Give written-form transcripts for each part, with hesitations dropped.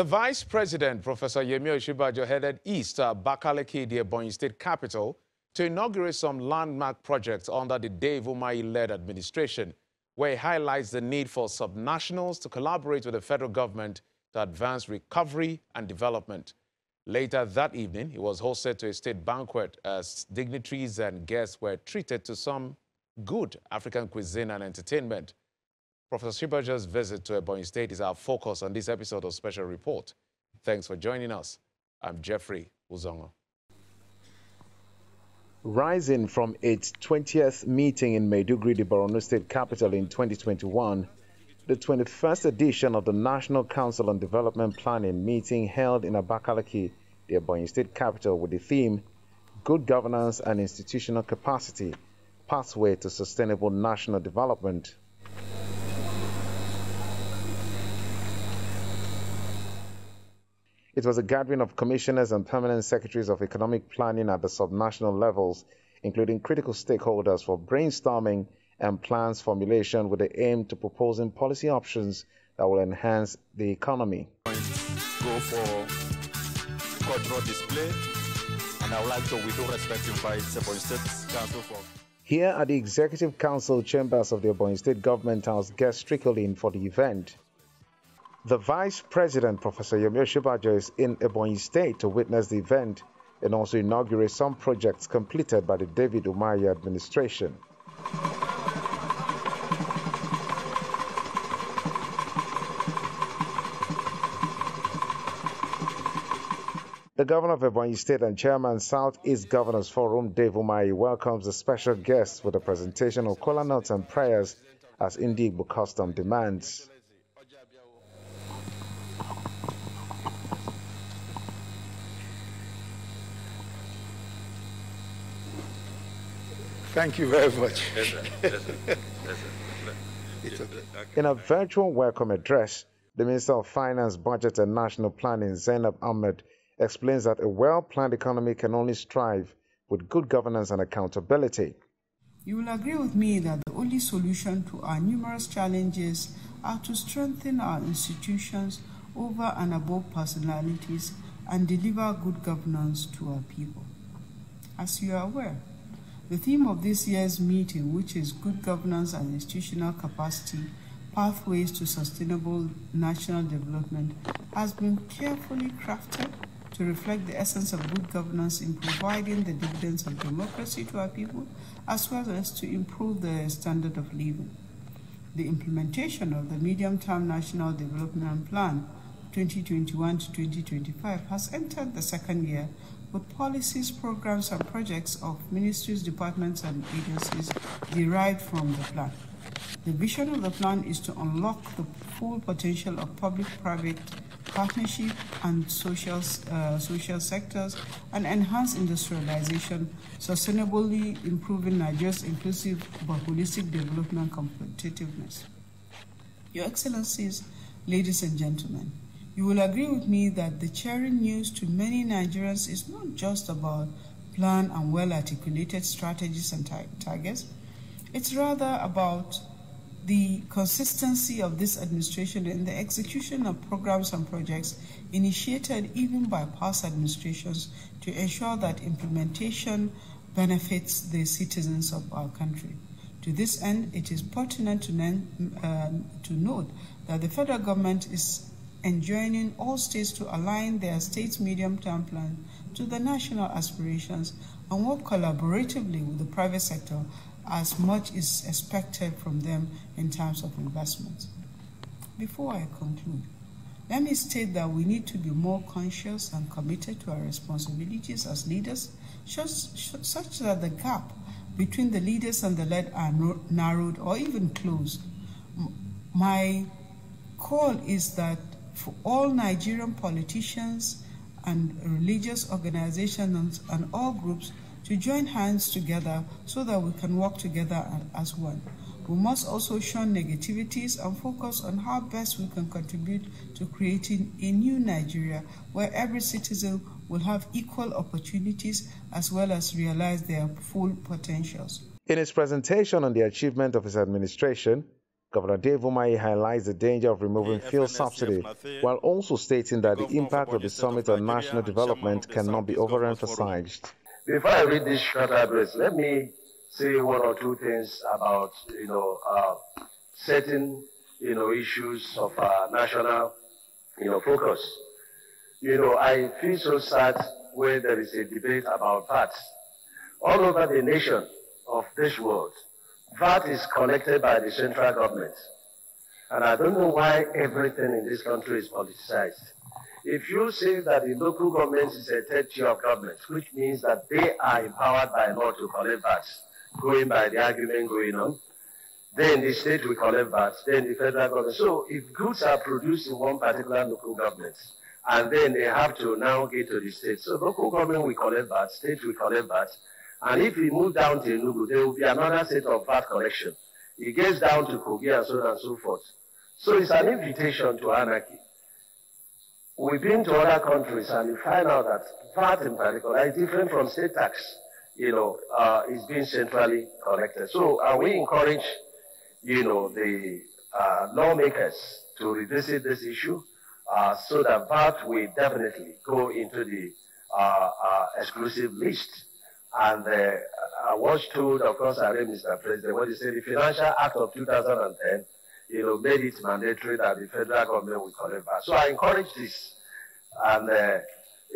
The Vice President, Professor Osinbajo, headed east to Abakaliki, the Ebonyi state capital, to inaugurate some landmark projects under the Ebonyi-led administration, where he highlights the need for subnationals to collaborate with the federal government to advance recovery and development. Later that evening, he was hosted to a state banquet as dignitaries and guests were treated to some good African cuisine and entertainment. Professor Osinbajo's visit to Ebonyi State is our focus on this episode of Special Report. Thanks for joining us. I'm Jeffrey Uzongo. Rising from its 20th meeting in Maiduguri, the Borno State capital in 2021, the 21st edition of the National Council on Development Planning meeting held in Abakaliki, the Ebonyi State capital, with the theme, Good Governance and Institutional Capacity, Pathway to Sustainable National Development. It was a gathering of commissioners and permanent secretaries of economic planning at the subnational levels, including critical stakeholders for brainstorming and plans formulation with the aim to proposing policy options that will enhance the economy. Go for cultural display, and I would like to, with all respect, invite the Ebonyi State Council for... Here at the Executive Council chambers of the Ebonyi State Government House guest trickling for the event. The Vice President, Professor Osinbajo, is in Ebonyi State to witness the event and also inaugurate some projects completed by the David Umahi administration. The Governor of Ebonyi State and Chairman Southeast Governors Forum, Dave Umahi, welcomes the special guests with a presentation of kola nuts and prayers as Igbo custom demands. Thank you very much. Yes, sir. Yes, sir. Yes, sir. In a virtual welcome address, the Minister of Finance, Budget and National Planning, Zainab Ahmed, explains that a well-planned economy can only strive with good governance and accountability. You will agree with me that the only solution to our numerous challenges are to strengthen our institutions over and above personalities and deliver good governance to our people. As you are aware, the theme of this year's meeting, which is Good Governance and Institutional Capacity, Pathways to Sustainable National Development, has been carefully crafted to reflect the essence of good governance in providing the dividends of democracy to our people, as well as to improve their standard of living. The implementation of the Medium-Term National Development Plan 2021 to 2025 has entered the second year with policies, programs, and projects of ministries, departments, and agencies derived from the plan. The vision of the plan is to unlock the full potential of public-private partnership and social sectors and enhance industrialization, sustainably improving Nigeria's inclusive but holistic development competitiveness. Your Excellencies, ladies and gentlemen, you will agree with me that the cheering news to many Nigerians is not just about planned and well-articulated strategies and targets. It's rather about the consistency of this administration in the execution of programs and projects initiated even by past administrations to ensure that implementation benefits the citizens of our country. To this end, it is pertinent to note that the federal government is enjoining all states to align their state's medium-term plan to the national aspirations and work collaboratively with the private sector as much is expected from them in terms of investments. Before I conclude, let me state that we need to be more conscious and committed to our responsibilities as leaders, such that the gap between the leaders and the led are narrowed or even closed. My call is that for all Nigerian politicians and religious organizations and all groups to join hands together so that we can work together as one. We must also shun negativities and focus on how best we can contribute to creating a new Nigeria where every citizen will have equal opportunities as well as realize their full potentials. In his presentation on the achievement of his administration, Governor Dave Umahi highlights the danger of removing fuel subsidy, while also stating that the impact of the summit on national development cannot be overemphasized. Before I read this short address, let me say one or two things about, certain, issues of national, focus. I feel so sad when there is a debate about VAT. All over the nation of this world, VAT is collected by the central government. And I don't know why everything in this country is politicized. If you say that the local government is a third tier of government, which means that they are empowered by law to collect VAT, going by the argument going on, then the state will collect VAT, then the federal government. So if goods are produced in one particular local government, and then they have to now get to the state. So local government will collect VAT, state will collect VAT, and if we move down to Enugu, there will be another set of VAT collection. It gets down to Kogi and so on and so forth. So it's an invitation to anarchy. We've been to other countries and we find out that VAT in particular is different from state tax. Is being centrally collected. So we encourage, the lawmakers to revisit this issue so that VAT will definitely go into the exclusive list. And I was told, of course, I read Mr. President, what he said, the Financial Act of 2010, made it mandatory that the federal government will collect VAT. So I encourage this. And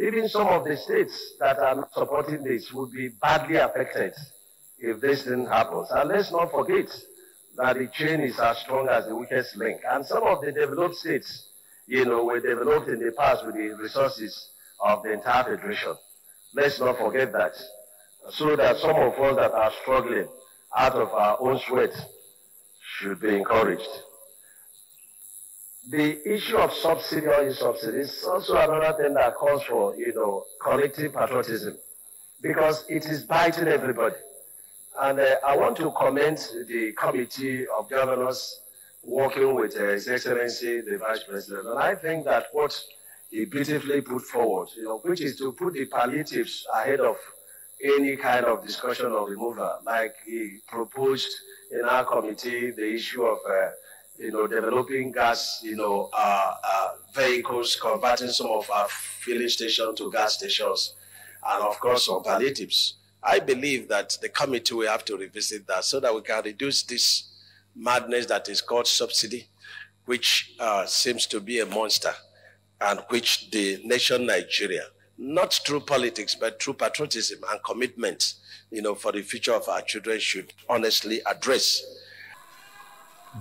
even some of the states that are not supporting this will be badly affected if this thing happens. And let's not forget that the chain is as strong as the weakest link. And some of the developed states, were developed in the past with the resources of the entire federation. Let's not forget that. So that some of us that are struggling out of our own sweat should be encouraged. The issue of subsidy or insubsidy is also another thing that calls for, collective patriotism, because it is biting everybody. And I want to commend the Committee of Governors working with His Excellency, the Vice President. And I think that what he beautifully put forward, which is to put the palliatives ahead of any kind of discussion or removal, like he proposed in our committee, the issue of developing gas, vehicles, converting some of our filling stations to gas stations, and of course some palliatives. I believe that the committee will have to revisit that so that we can reduce this madness that is called subsidy, which seems to be a monster, and which the nation Nigeria, not through politics, but through patriotism and commitment, for the future of our children, should honestly address.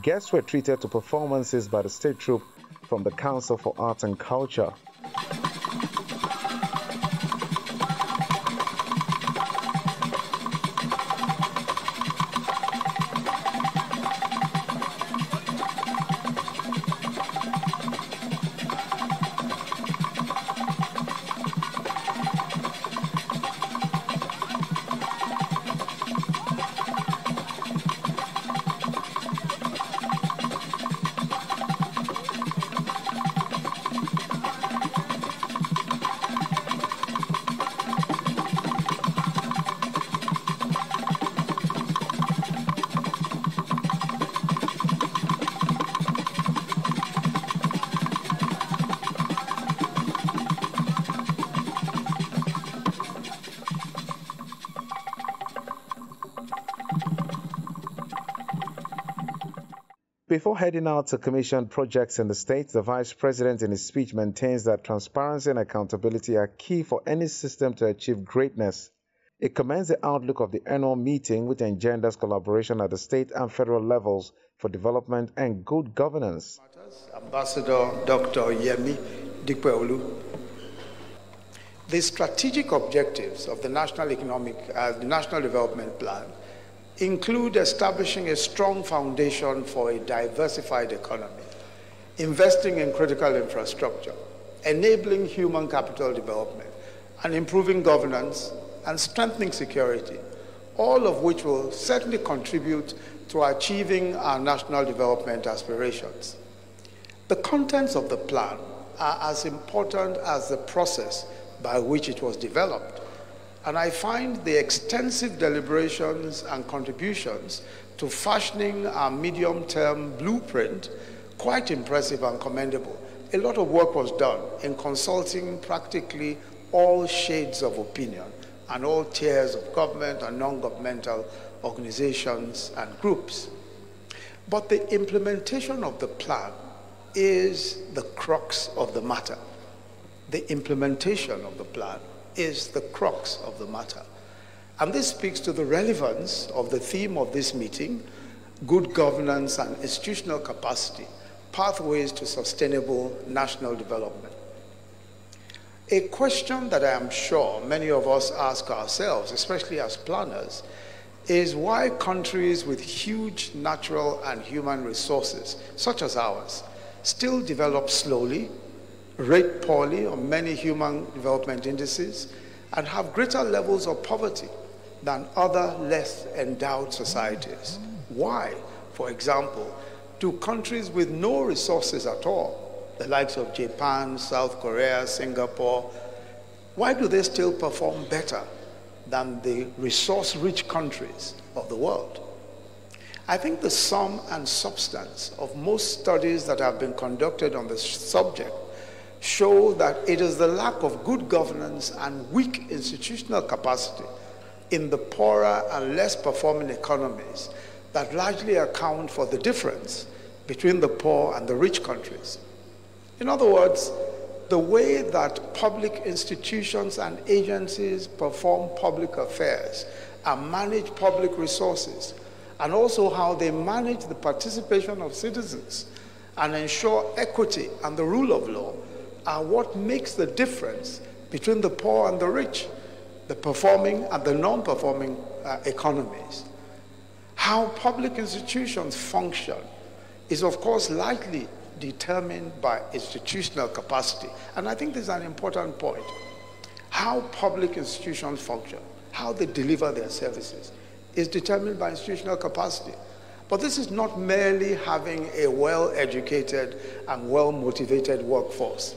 Guests were treated to performances by the state troupe from the Council for Arts and Culture. Before heading out to commission projects in the state, the Vice President in his speech maintains that transparency and accountability are key for any system to achieve greatness. It commends the outlook of the annual meeting, which engenders collaboration at the state and federal levels for development and good governance. Ambassador Dr. Yemi Dikpeolu. The strategic objectives of the National Development Plan include establishing a strong foundation for a diversified economy, investing in critical infrastructure, enabling human capital development, and improving governance and strengthening security, all of which will certainly contribute to achieving our national development aspirations. The contents of the plan are as important as the process by which it was developed, and I find the extensive deliberations and contributions to to fashioning a medium-term blueprint, quite impressive and commendable. A lot of work was done in consulting practically all shades of opinion and all tiers of government and non-governmental organizations and groups. But the implementation of the plan is the crux of the matter. The implementation of the plan is the crux of the matter. And this speaks to the relevance of the theme of this meeting, good governance and institutional capacity, pathways to sustainable national development. A question that I am sure many of us ask ourselves, especially as planners, is why countries with huge natural and human resources, such as ours, still develop slowly, rate poorly on many human development indices, and have greater levels of poverty than other less endowed societies. Why, for example, do countries with no resources at all, the likes of Japan, South Korea, Singapore, why do they still perform better than the resource-rich countries of the world? I think the sum and substance of most studies that have been conducted on this subject show that it is the lack of good governance and weak institutional capacity in the poorer and less performing economies that largely account for the difference between the poor and the rich countries. In other words, the way that public institutions and agencies perform public affairs and manage public resources, and also how they manage the participation of citizens and ensure equity and the rule of law, are what makes the difference between the poor and the rich, the performing and the non-performing economies. How public institutions function is, of course, largely determined by institutional capacity. And I think this is an important point. How public institutions function, how they deliver their services, is determined by institutional capacity. But this is not merely having a well-educated and well-motivated workforce,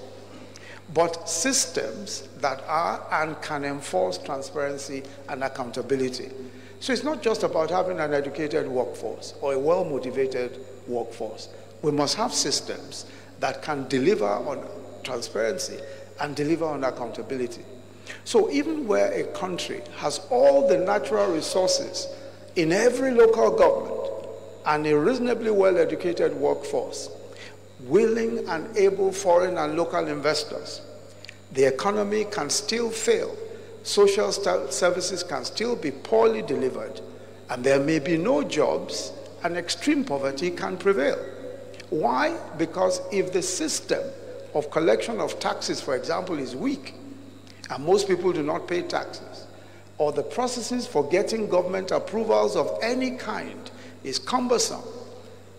but systems that are and can enforce transparency and accountability. So it's not just about having an educated workforce or a well-motivated workforce. We must have systems that can deliver on transparency and deliver on accountability. So even where a country has all the natural resources in every local government and a reasonably well-educated workforce, willing and able foreign and local investors, the economy can still fail, social services can still be poorly delivered, and there may be no jobs, and extreme poverty can prevail. Why? Because if the system of collection of taxes, for example, is weak, and most people do not pay taxes, or the processes for getting government approvals of any kind is cumbersome,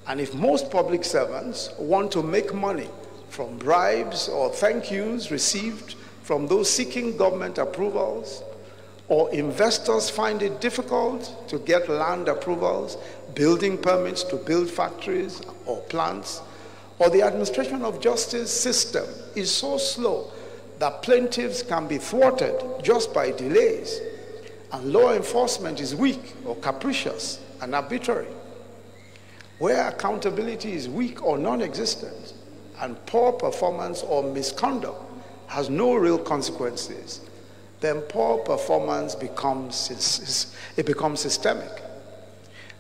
and if most public servants want to make money from bribes or thank yous received from those seeking government approvals, or investors find it difficult to get land approvals, building permits to build factories or plants, or the administration of justice system is so slow that plaintiffs can be thwarted just by delays, and law enforcement is weak or capricious and arbitrary, where accountability is weak or non-existent, and poor performance or misconduct has no real consequences, then poor performance becomes systemic.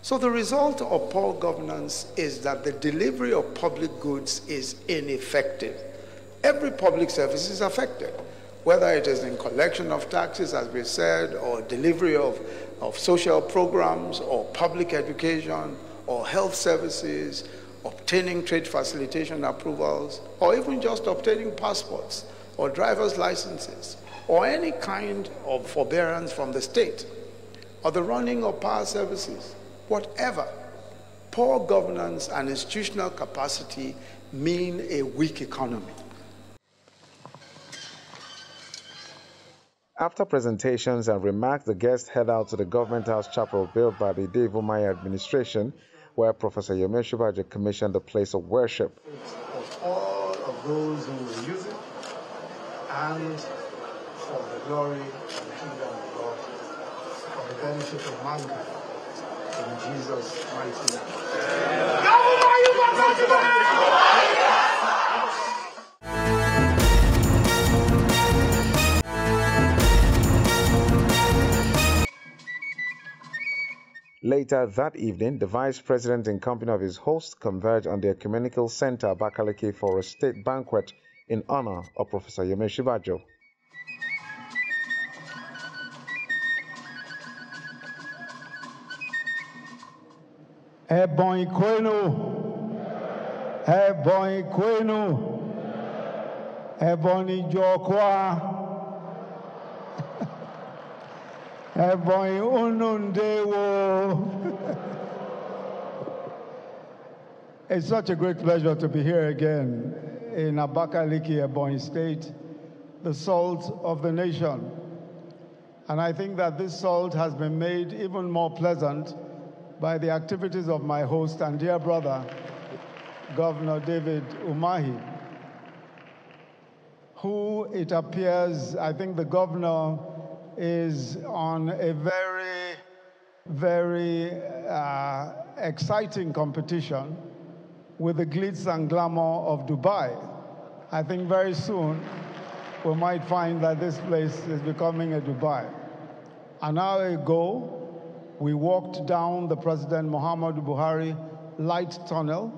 So the result of poor governance is that the delivery of public goods is ineffective. Every public service is affected, whether it is in collection of taxes, as we said, or delivery of social programs, or public education, or health services, obtaining trade facilitation approvals, or even just obtaining passports or driver's licenses, or any kind of forbearance from the state, or the running of power services, whatever. Poor governance and institutional capacity mean a weak economy. After presentations and remarks, the guests head out to the Government House chapel built by the Dave Umahi administration, where Professor Yemi Osinbajo commissioned a place of worship. Of all of those who will use it, and for the glory and the kingdom of God, for the benefit of mankind. In Jesus' mighty name. Later that evening, the Vice President in company of his host converged on the Ecumenical Center, Abakaliki, for a state banquet in honor of Professor Yemi Osinbajo. Ebonyi kwenu, Ebonyi kwenu, Ebonyi jokwa, Ebonyi unundewo. It's such a great pleasure to be here again in Abakaliki, Ebonyi State, the salt of the nation. And I think that this salt has been made even more pleasant by the activities of my host and dear brother, Governor David Umahi, who, it appears, I think the governor is on a very, very exciting competition with the glitz and glamour of Dubai. I think very soon we might find that this place is becoming a Dubai. An hour ago, we walked down the President Muhammadu Buhari light tunnel,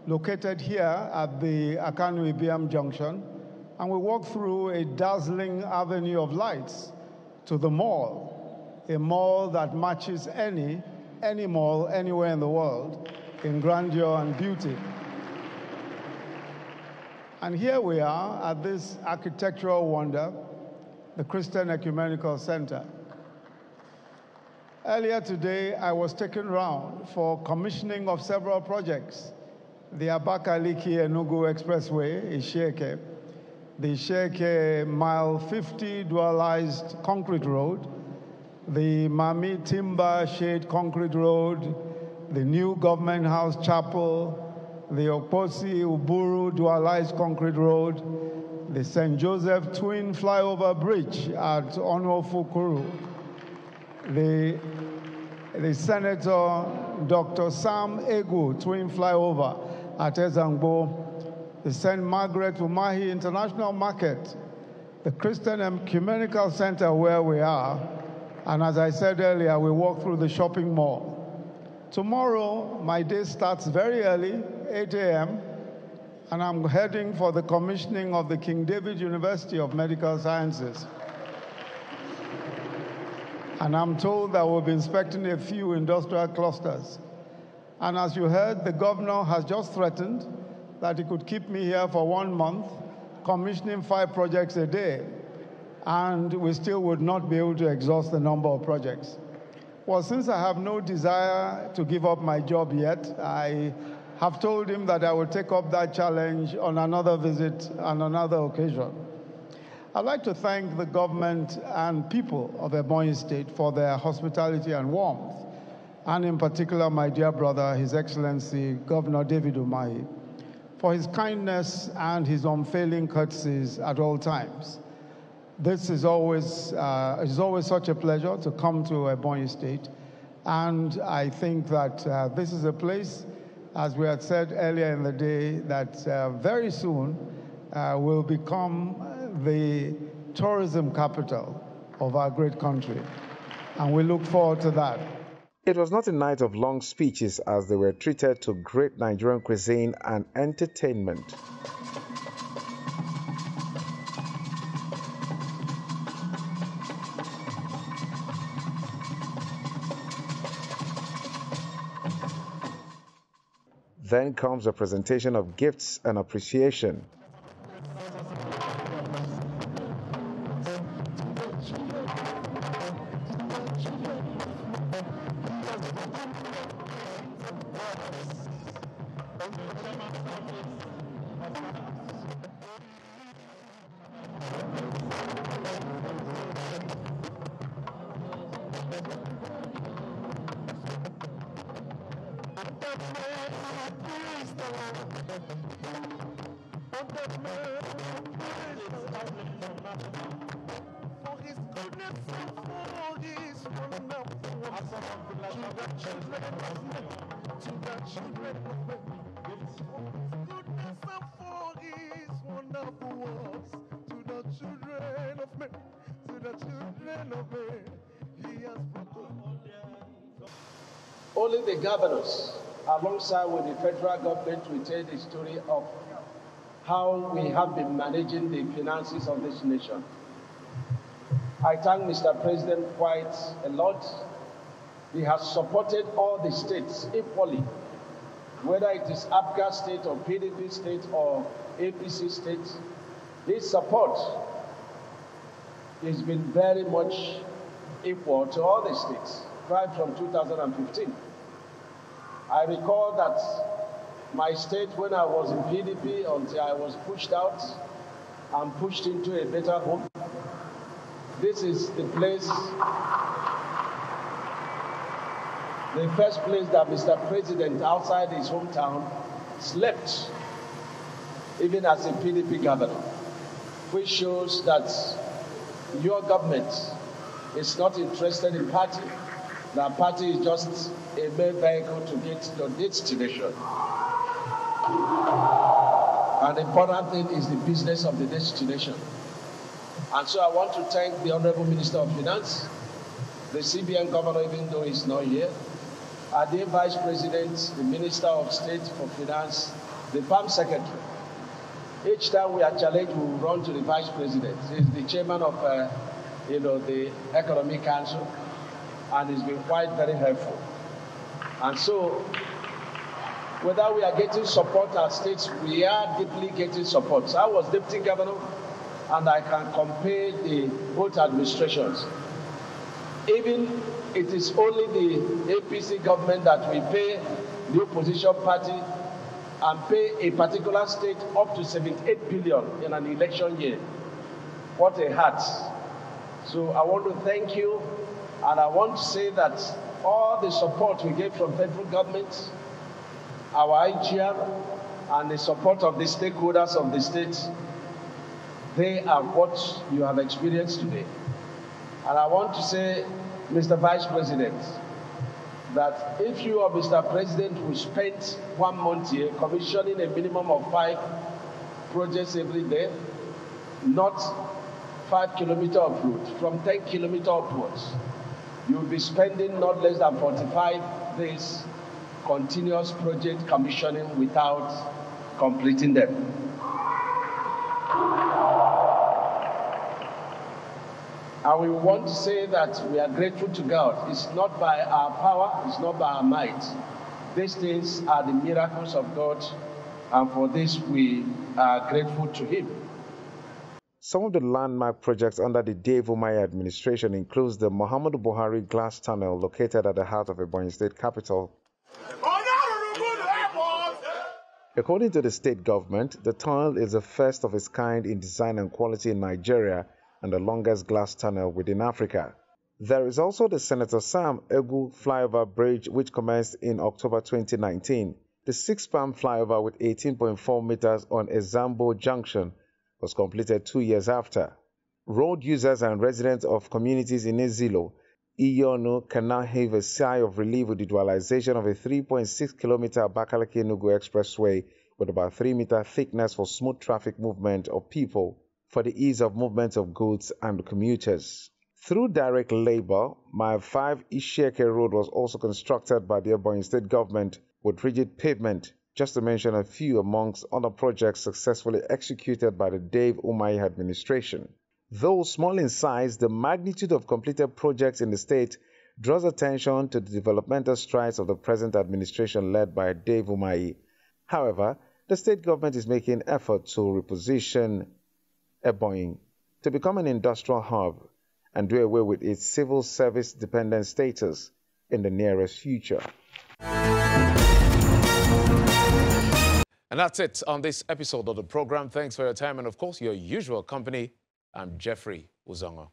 located here at the Akanu Ibiam Junction, and we walked through a dazzling avenue of lights to the mall, a mall that matches any mall anywhere in the world in grandeur and beauty. And here we are at this architectural wonder, the Christian Ecumenical Center. Earlier today, I was taken round for commissioning of several projects. The Abakaliki-Enugu Expressway, Isheke, the Isheke Mile 50 dualized concrete road, the Mami Timber Shade Concrete Road, the new Government House Chapel, the Oposi Uburu dualized concrete road, the St. Joseph Twin Flyover Bridge at Onwofukuru, the Senator Dr. Sam Egu Twin Flyover at Ezangbo, the St. Margaret Umahi International Market, the Christian Ecumenical Center where we are, and as I said earlier, we walk through the shopping mall. Tomorrow, my day starts very early, 8 a.m., and I'm heading for the commissioning of the King David University of Medical Sciences. And I'm told that we'll be inspecting a few industrial clusters. And as you heard, the governor has just threatened that he could keep me here for 1 month, commissioning 5 projects a day, and we still would not be able to exhaust the number of projects. Well, since I have no desire to give up my job yet, I have told him that I will take up that challenge on another visit on another occasion. I'd like to thank the government and people of Ebonyi State for their hospitality and warmth, and in particular my dear brother, His Excellency Governor David Umahi, for his kindness and his unfailing courtesies at all times. This is always such a pleasure to come to Ebonyi State, and I think that this is a place, as we had said earlier in the day, that very soon will become the tourism capital of our great country, and we look forward to that. It was not a night of long speeches as they were treated to great Nigerian cuisine and entertainment. Then comes a presentation of gifts and appreciation. children of men, to the children of men. Goodness and for his wonderful works, to the children of men, to the children of men, he has proclaimed. Only the governors, alongside with the federal government, will tell the story of how we have been managing the finances of this nation. I thank Mr. President quite a lot. He has supported all the states equally, whether it is APGA state or PDP state or APC state. His support has been very much equal to all the states, right from 2015. I recall that my state, when I was in PDP, until I was pushed out and pushed into a better home, this is the place, the first place that Mr. President outside his hometown slept, even as a PDP governor, which shows that your government is not interested in party. The party is just a mere vehicle to get your destination. And the important thing is the business of the destination. And so I want to thank the Honorable Minister of Finance, the CBN Governor, even though he's not here, our dear Vice President, the Minister of State for Finance, the PAM Secretary. Each time we are challenged, we run to the Vice President. He's the chairman of the Economic Council, and he's been quite very helpful. And so, whether we are getting support at states, we are deeply getting support. So I was Deputy Governor, and I can compare the both administrations. Even it is only the APC government that we pay the opposition party and pay a particular state up to 78 billion in an election year. What a heart. So I want to thank you, and I want to say that all the support we get from federal government, our IGR, and the support of the stakeholders of the state, they are what you have experienced today. And I want to say, Mr. Vice President, that if you or Mr. President will spend 1 month here commissioning a minimum of 5 projects every day, not 5 kilometers of route, from 10 kilometers upwards, you will be spending not less than 45 days continuous project commissioning without completing them. And we want to say that we are grateful to God. It's not by our power, it's not by our might. These things are the miracles of God, and for this we are grateful to Him. Some of the landmark projects under the Dave Umahi administration includes the Muhammadu Buhari Glass Tunnel located at the heart of Ebonyi State capital. According to the state government, the tunnel is the first of its kind in design and quality in Nigeria and the longest glass tunnel within Africa. There is also the Senator Sam Egu flyover bridge, which commenced in October 2019. The 6-span flyover with 18.4 meters on Ezambo Junction was completed 2 years after. Road users and residents of communities in Ezilo, Iyonu can now heave a sigh of relief with the dualization of a 3.6-kilometer Abakaliki-Enugu expressway with about 3-meter thickness for smooth traffic movement of people for the ease of movement of goods and commuters. Through direct labor, Mile 5 Ishieke Road was also constructed by the Ebonyi State government with rigid pavement, just to mention a few amongst other projects successfully executed by the Dave Umahi administration. Though small in size, the magnitude of completed projects in the state draws attention to the developmental strides of the present administration led by Dave Umahi. However, the state government is making effort to reposition Ebonyi to become an industrial hub and do away with its civil service dependent status in the nearest future. And that's it on this episode of the program. Thanks for your time and, of course, your usual company. I'm Jeffrey Uzongo.